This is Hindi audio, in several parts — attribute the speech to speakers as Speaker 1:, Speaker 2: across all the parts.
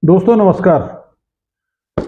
Speaker 1: दोस्तों नमस्कार।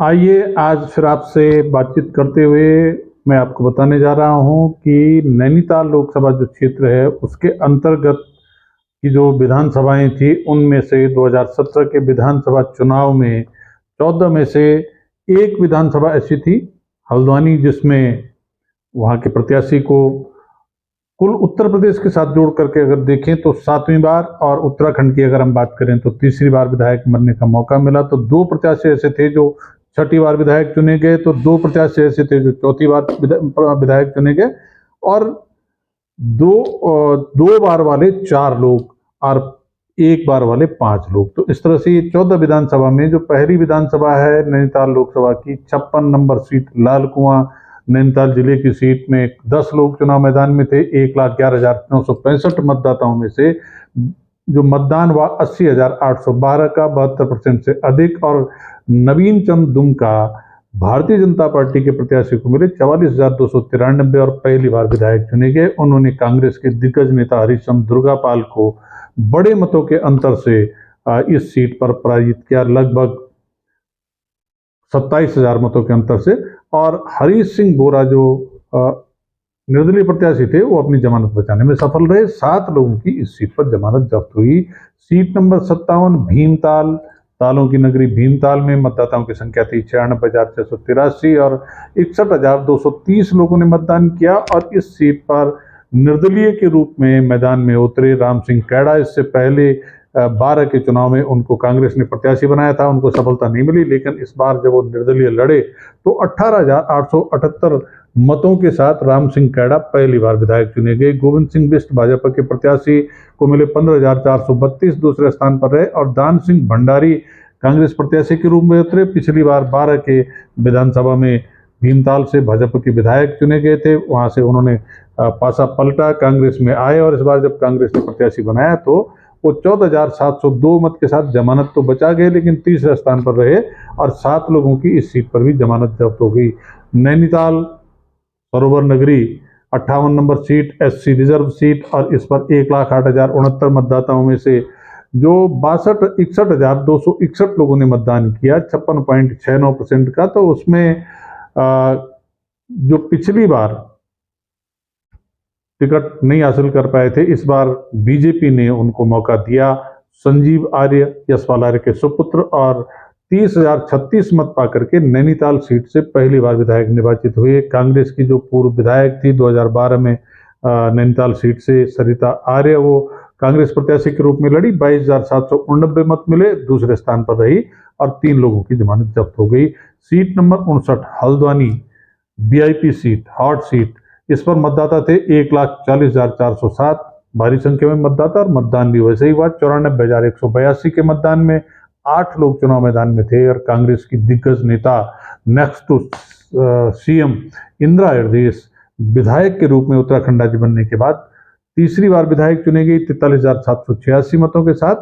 Speaker 1: आइए आज फिर आपसे बातचीत करते हुए मैं आपको बताने जा रहा हूं कि नैनीताल लोकसभा जो क्षेत्र है उसके अंतर्गत की जो विधानसभाएं थी उनमें से 2017 के विधानसभा चुनाव में 14 में से एक विधानसभा ऐसी थी हल्द्वानी, जिसमें वहां के प्रत्याशी को कुल उत्तर प्रदेश के साथ जोड़ करके अगर देखें तो 7वीं बार, और उत्तराखंड की अगर हम बात करें तो तीसरी बार विधायक बनने का मौका मिला। तो दो प्रत्याशी ऐसे थे जो 6ठी बार विधायक चुने गए, तो दो प्रत्याशी ऐसे थे जो 4थी बार विधायक चुने गए, और दो बार वाले 4 लोग और एक बार वाले 5 लोग। तो इस तरह से ये 14 विधानसभा में जो पहली विधानसभा है नैनीताल लोकसभा की 56 नंबर सीट लाल कुआं नैनीताल जिले की सीट में 10 लोग चुनाव मैदान में थे। 1,11,965 मतदाताओं में से जो मतदान हुआ 80,812 का 72% से अधिक, और नवीन चंद दुमका भारतीय जनता पार्टी के प्रत्याशी को मिले 44,293 और पहली बार विधायक चुने गए। उन्होंने कांग्रेस के दिग्गज नेता हरिश्चंद्र दुर्गापाल को बड़े मतों के अंतर से इस सीट पर पराजित किया, लगभग 27,000 मतों के अंतर से। और हरीश सिंह बोरा जो निर्दलीय प्रत्याशी थे वो अपनी जमानत बचाने में सफल रहे। 7 लोगों की इस सीट पर जमानत जब्त हुई। सीट नंबर 57 भीमताल, तालों की नगरी भीमताल में मतदाताओं की संख्या थी 96,683 और 61,230 लोगों ने मतदान किया। और इस सीट पर निर्दलीय के रूप में मैदान में उतरे राम सिंह कैड़ा। इससे पहले 12 के चुनाव में उनको कांग्रेस ने प्रत्याशी बनाया था, उनको सफलता नहीं मिली, लेकिन इस बार जब वो निर्दलीय लड़े तो 18,878 मतों के साथ राम सिंह कैड़ा पहली बार विधायक चुने गए। गोविंद सिंह बिष्ट भाजपा के प्रत्याशी को मिले 15,432, दूसरे स्थान पर रहे। और दान सिंह भंडारी कांग्रेस प्रत्याशी के रूप में उतरे। पिछली बार 12 के विधानसभा में भीमताल से भाजपा के विधायक चुने गए थे, वहां से उन्होंने पासा पलटा, कांग्रेस में आए, और इस बार जब कांग्रेस ने प्रत्याशी बनाया तो वो 14,702 मत के साथ जमानत तो बचा गए, लेकिन तीसरे स्थान पर रहे, और 7 लोगों की इस सीट पर भी जमानत जब्त हो गई। नैनीताल सरोवर नगरी 58 number seat SC reserve seat, और इस पर 1,08,069 मतदाताओं में से जो 61,261 लोगों ने मतदान किया, 56.69% का। तो उसमें जो पिछली बार टिकट नहीं हासिल कर पाए थे, इस बार बीजेपी ने उनको मौका दिया। संजीव आर्य यशपाल आर्य के सुपुत्र, और 30,036 मत पाकर के नैनीताल सीट से पहली बार विधायक निर्वाचित हुए। कांग्रेस की जो पूर्व विधायक थी 2012 में नैनीताल सीट से सरिता आर्य, वो कांग्रेस प्रत्याशी के रूप में लड़ी, 22,789 मत मिले, दूसरे स्थान पर रही, और 3 लोगों की जमानत जब्त हो गई। Seat number 59 Haldwani VIP seat, hot seat, इस पर मतदाता थे 1,40,407, भारी संख्या में मतदाता, और मतदान भी वैसे ही हुआ। 94,182 के मतदान में 8 लोग चुनाव मैदान में थे। और कांग्रेस की दिग्गज नेता next to CM Indira Hridayesh विधायक के रूप में उत्तराखंड राज्य बनने के बाद तीसरी बार विधायक चुनी गई 43,786 मतों के साथ।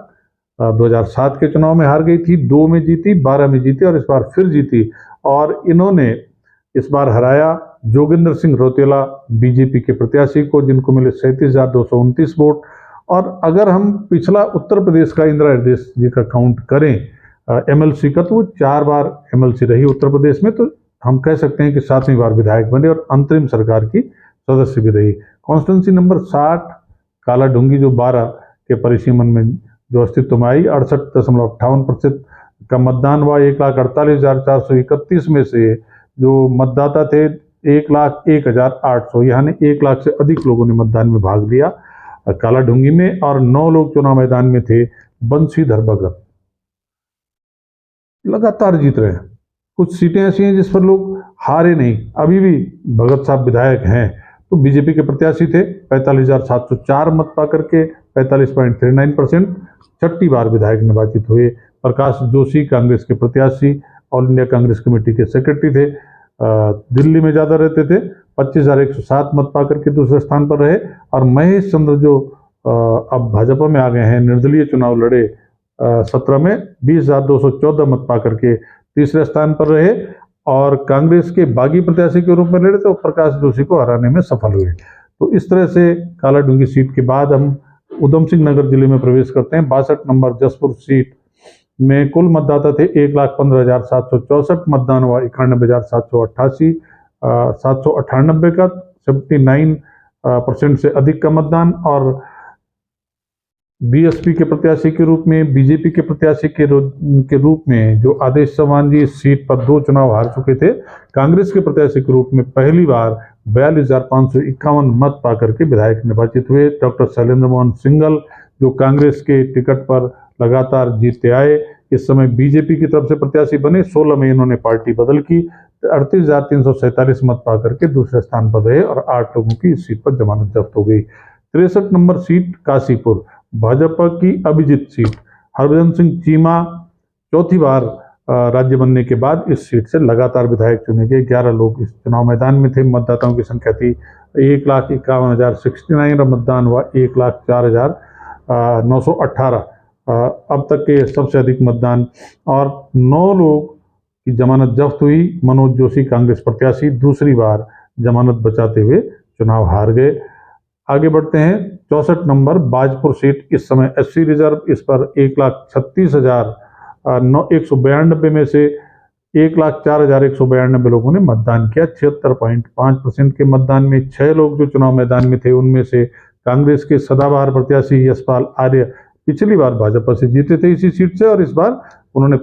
Speaker 1: 2007 के चुनाव में हार गई थी, 2 में जीती, 12 में जीती, और इस बार फिर जीती। और इन्होंने इस बार हराया जोगिंदर सिंह रौतेला बीजेपी के प्रत्याशी को, जिनको मिले 37,229 वोट। और अगर हम पिछला उत्तर प्रदेश का इंदिरा हृदयेश जी का काउंट करें MLC का, तो वो 4 बार MLC रही उत्तर प्रदेश में, तो हम कह सकते हैं कि 7वीं बार विधायक बने और अंतरिम सरकार की सदस्य भी रही। कॉन्स्टिट्यूंसी नंबर 60 काला ढूंगी जो 12 के परिसीमन में जो अस्तित्व में आई, 68.58% का मतदान हुआ। 1,48,431 में से जो मतदाता थे 1,01,800, यानी 1 लाख से अधिक लोगों ने मतदान में भाग लिया काला ढूंगी में, और 9 लोग चुनाव मैदान में थे। बंशीधर भगत लगातार जीत रहे हैं। कुछ सीटें ऐसी हैं जिस पर लोग हारे नहीं, अभी भी भगत साहब विधायक हैं। तो बीजेपी के प्रत्याशी थे, 45,704 मत पाकर के 45.39%, 6ठी बार विधायक निर्वाचित हुए। प्रकाश जोशी कांग्रेस के प्रत्याशी, ऑल इंडिया कांग्रेस कमेटी के सेक्रेटरी थे, दिल्ली में ज़्यादा रहते थे, 25,107 मत पाकर के दूसरे स्थान पर रहे। और महेश चंद्र जो अब भाजपा में आ गए हैं, निर्दलीय चुनाव लड़े 17 में, 20,214 मत पाकर के तीसरे स्थान पर रहे, और कांग्रेस के बागी प्रत्याशी के रूप में लड़े तो प्रकाश जोशी को हराने में सफल हुए। तो इस तरह से काला ढूंगी सीट के बाद हम उधम सिंह नगर जिले में प्रवेश करते हैं। 62 नंबर जसपुर सीट में कुल मतदाता थे 1,15,764, मतदान हुआ 91,788, 798 का 79% से अधिक का मतदान। और बीएसपी के प्रत्याशी के रूप में, बीजेपी के प्रत्याशी के रूप में जो आदेश चौहान जी सीट पर 2 चुनाव हार चुके थे, कांग्रेस के प्रत्याशी के रूप में पहली बार 42,551 मत पाकर के विधायक निर्वाचित हुए। डॉक्टर शैलेंद्र मोहन सिंघल जो कांग्रेस के टिकट पर लगातार जीतते आए, इस समय बीजेपी की तरफ से प्रत्याशी बने। 16 में इन्होंने पार्टी बदल की, 38,347 मत पाकर के दूसरे स्थान पर रहे और 8 लोगों की इस सीट पर जमानत जब्त हो गई। 63 नंबर सीट काशीपुर, भाजपा की अभिजीत सीट, हरभजन सिंह चीमा चौथी बार राज्य बनने के बाद इस सीट से लगातार विधायक चुने गए। 11 लोग इस चुनाव मैदान में थे। मतदाताओं की संख्या थी 1,51,069 और मतदान हुआ 1,04,918। अब तक के सबसे अधिक मतदान। और 9 लोग की जमानत जब्त हुई। मनोज जोशी कांग्रेस प्रत्याशी दूसरी बार जमानत बचाते हुए चुनाव हार गए। आगे बढ़ते हैं। 64 नंबर बाजपुर सीट, इस समय एससी रिजर्व, इस पर 1,36,192 में से 1,04,192 लोगों ने मतदान किया। 76.5% के मतदान में 6 लोग जो चुनाव मैदान में थे, उनमें से कांग्रेस के सदाबहार प्रत्याशी यशपाल आर्य पिछली बार भाजपा से जीते थे इसी सीट से, और इस बार उन्होंने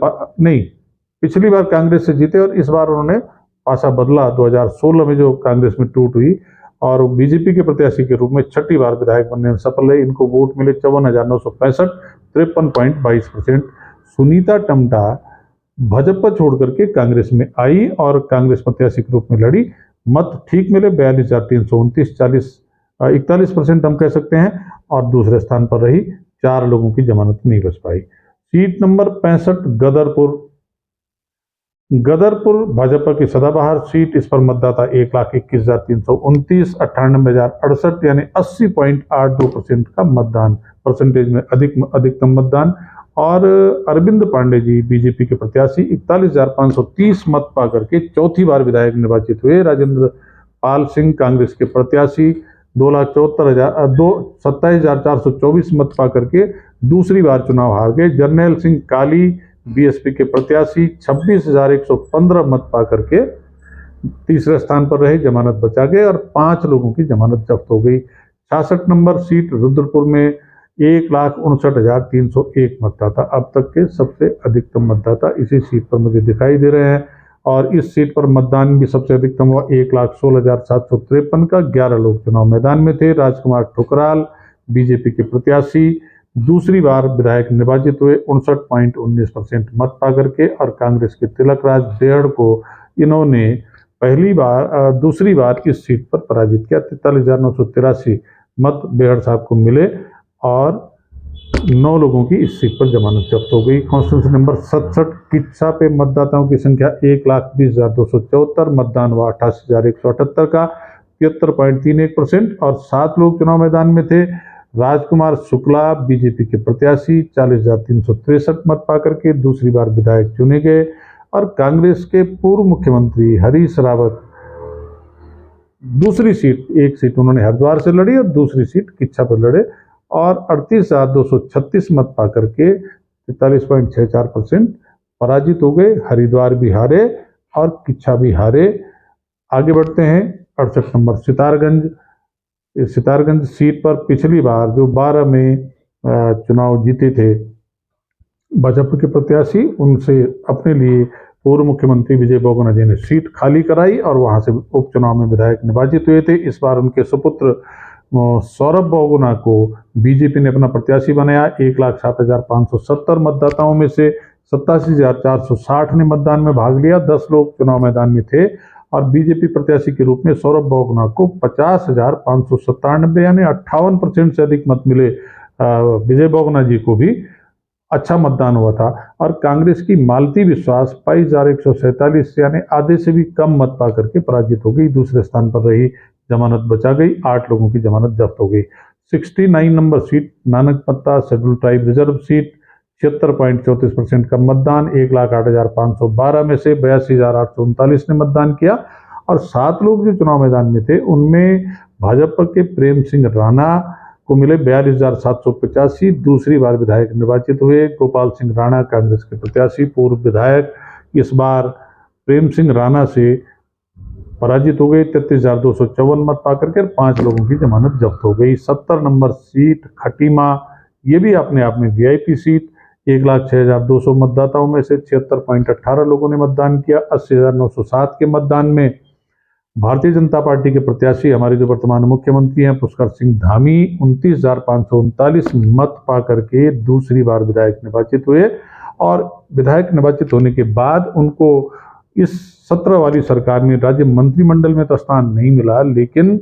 Speaker 1: पिछली बार कांग्रेस से जीते और इस बार उन्होंने पासा बदला 2016 में जो कांग्रेस में टूट हुई, और बीजेपी के प्रत्याशी के रूप में 6ठी बार विधायक बनने में सफल रहे। इनको वोट मिले 54,965, 53.22%। सुनीता टमटा भाजपा छोड़ करके कांग्रेस में आई और कांग्रेस प्रत्याशी के रूप में लड़ी। मत ठीक मिले 42,329, 41% हम कह सकते हैं, और दूसरे स्थान पर रही। 4 लोगों की जमानत नहीं बच पाई। सीट नंबर 65 गदरपुर भाजपा की सदाबहार सीट, इस पर मतदाता 1,21,329, 98,068 यानी 80.82% का मतदान, परसेंटेज में अधिकतम मतदान। और अरविंद पांडे जी बीजेपी के प्रत्याशी 41,530 मत पाकर के चौथी बार विधायक निर्वाचित हुए। राजेंद्र पाल सिंह कांग्रेस के प्रत्याशी 27,424 मत पाकर के दूसरी बार चुनाव हार गए। जर्नैल सिंह काली बीएसपी के प्रत्याशी 26,115 मत पाकर के तीसरे स्थान पर रहे, जमानत बचा गए और 5 लोगों की जमानत जब्त हो गई। 66 नंबर सीट रुद्रपुर में 1,59,301 मतदाता, अब तक के सबसे अधिकतम मतदाता इसी सीट पर मुझे दिखाई दे रहे हैं। और इस सीट पर मतदान भी सबसे अधिकतम हुआ 1,16,753 का। 11 लोग चुनाव मैदान में थे। राजकुमार ठुकराल बीजेपी के प्रत्याशी दूसरी बार विधायक निर्वाचित हुए 59.19% मत पाकर के, और कांग्रेस के तिलक राज देहड़ को इन्होंने दूसरी बार इस सीट पर पराजित किया। 43,983 मत बेहड़ साहब को मिले और 9 लोगों की इस सीट पर जमानत जब्त हो गई। कॉन्स्टिट्यूंसी नंबर 67 किच्छा पे मतदाताओं की संख्या 1,20,274, मतदान हुआ 88,178 का, 73.31%, और 7 लोग चुनाव मैदान में थे। राजकुमार शुक्ला बीजेपी के प्रत्याशी 40,363 मत पाकर के दूसरी बार विधायक चुने गए। और कांग्रेस के पूर्व मुख्यमंत्री हरीश रावत दूसरी सीट, एक सीट उन्होंने हरिद्वार से लड़ी और दूसरी सीट किच्छा पर लड़े, और 38,236 मत पाकर के 43.64% पराजित हो गए। हरिद्वार भी हारे और किच्छा भी हारे। आगे बढ़ते हैं। 68 नंबर सितारगंज सीट पर पिछली बार जो 12 में चुनाव जीते थे भाजपा के प्रत्याशी, उनसे अपने लिए पूर्व मुख्यमंत्री विजय बहुगुणा जी ने सीट खाली कराई और वहां से उपचुनाव में विधायक निर्वाचित हुए थे। इस बार उनके सुपुत्र सौरभ बहुगुणा को बीजेपी ने अपना प्रत्याशी बनाया। 1,07,570 मतदाताओं में से 87,460 ने मतदान में भाग लिया। 10 लोग चुनाव मैदान में थे और बीजेपी प्रत्याशी के रूप में सौरभ बहुगुणा को 50,597 यानी 58% से अधिक मत मिले। विजय बहुगुणा जी को भी अच्छा मतदान हुआ था। और कांग्रेस की मालती विश्वास 22,147 यानी आधे से भी कम मत पा करके पराजित हो गई, दूसरे स्थान पर रही, जमानत बचा गई। 8 लोगों की जमानत जब्त हो गई। 69 number seat Nanakmatta schedule tribe reserve seat, 76.34% का मतदान, 1,08,512 में से 82,839 ने मतदान किया। और 7 लोग जो चुनाव मैदान में थे उनमें भाजपा के प्रेम सिंह राणा को मिले 42,785, दूसरी बार विधायक निर्वाचित हुए। गोपाल सिंह राणा कांग्रेस के प्रत्याशी, पूर्व विधायक, इस बार प्रेम सिंह राणा से पराजित हो गए। 33,254 मत पाकर के 5 लोगों की जमानत जब्त हो गई। 70 नंबर सीट खटीमा, ये भी अपने आप में वीआईपी सीट, 1,06,200 मतदाताओं में से 76.18 लोगों ने मतदान किया। 80,907 के मतदान में भारतीय जनता पार्टी के प्रत्याशी, हमारे जो वर्तमान मुख्यमंत्री हैं पुष्कर सिंह धामी, 29,539 मत पा करके दूसरी बार विधायक निर्वाचित हुए। और विधायक निर्वाचित होने के बाद उनको इस 17 वाली सरकार में राज्य मंत्रिमंडल में तो स्थान नहीं मिला, लेकिन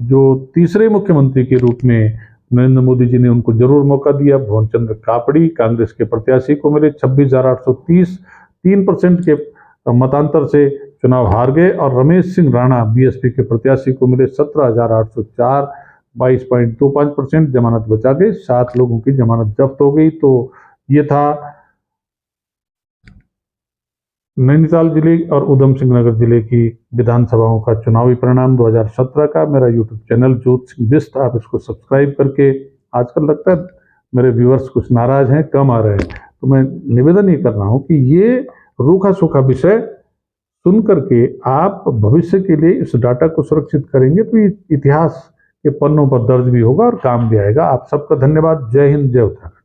Speaker 1: जो तीसरे मुख्यमंत्री के रूप में नरेंद्र मोदी जी ने उनको जरूर मौका दिया। भुवन चंद्र कापड़ी कांग्रेस के प्रत्याशी को मिले 26,830, 3% के मतांतर से चुनाव हार गए। और रमेश सिंह राणा बीएसपी के प्रत्याशी को मिले 17,804, 22.25%, जमानत बचा गई। 7 लोगों की जमानत जब्त हो गई। तो ये था नैनीताल जिले और उधम सिंह नगर जिले की विधानसभाओं का चुनावी परिणाम 2017 का। मेरा यूट्यूब चैनल ज्योत सिंह बिष्ट, आप इसको सब्सक्राइब करके, आजकल लगता है मेरे व्यूअर्स कुछ नाराज हैं, कम आ रहे हैं, तो मैं निवेदन ये कर रहा हूँ कि ये रूखा सूखा विषय सुन करके आप भविष्य के लिए इस डाटा को सुरक्षित करेंगे तो ये इतिहास के पन्नों पर दर्ज भी होगा और काम भी आएगा। आप सबका धन्यवाद। जय हिंद, जय उत्तराखंड।